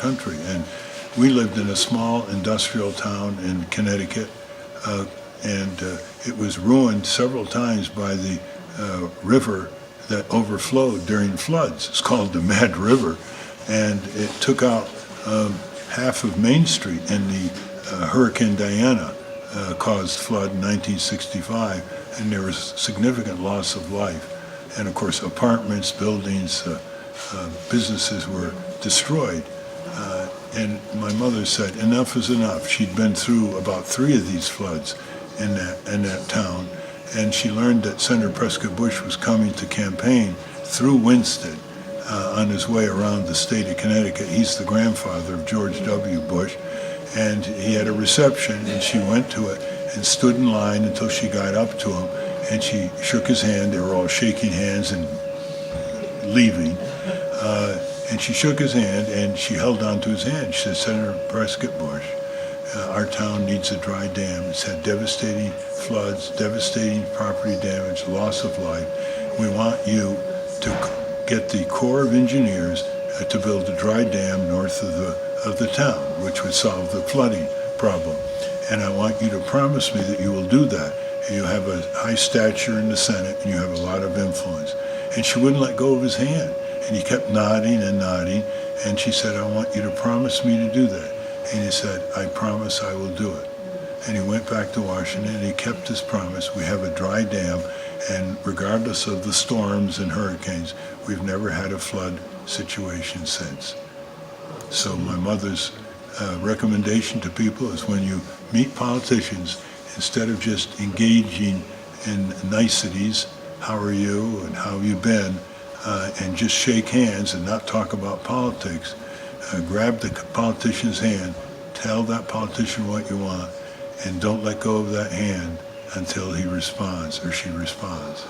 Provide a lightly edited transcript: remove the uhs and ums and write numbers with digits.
country. And we lived in a small industrial town in Connecticut, and it was ruined several times by the river that overflowed during floods. It's called the Mad River, and it took out half of Main Street in the Hurricane Diana caused flood in 1965, and there was significant loss of life. And of course, apartments, buildings, businesses were destroyed. And my mother said enough is enough. She'd been through about 3 of these floods in that town, and she learned that Senator Prescott Bush was coming to campaign through Winston on his way around the state of Connecticut. He's the grandfather of George W. Bush, and he had a reception, and she went to it and stood in line until she got up to him, and she shook his hand. They were all shaking hands and leaving. And she shook his hand, and she held on to his hand. She said, Senator Prescott Bush, our town needs a dry dam. It's had devastating floods, devastating property damage, loss of life. We want you to get the Corps of Engineers to build a dry dam north of the town, which would solve the flooding problem. And I want you to promise me that you will do that. You have a high stature in the Senate, and you have a lot of influence. And she wouldn't let go of his hand. And he kept nodding and nodding, and she said, I want you to promise me to do that. And he said, I promise I will do it. And he went back to Washington, and he kept his promise. We have a dry dam, and regardless of the storms and hurricanes, we've never had a flood situation since. So my mother's recommendation to people is when you meet politicians, instead of just engaging in niceties, how are you and how have you been, and just shake hands and not talk about politics, grab the politician's hand, tell that politician what you want, and don't let go of that hand until he responds or she responds.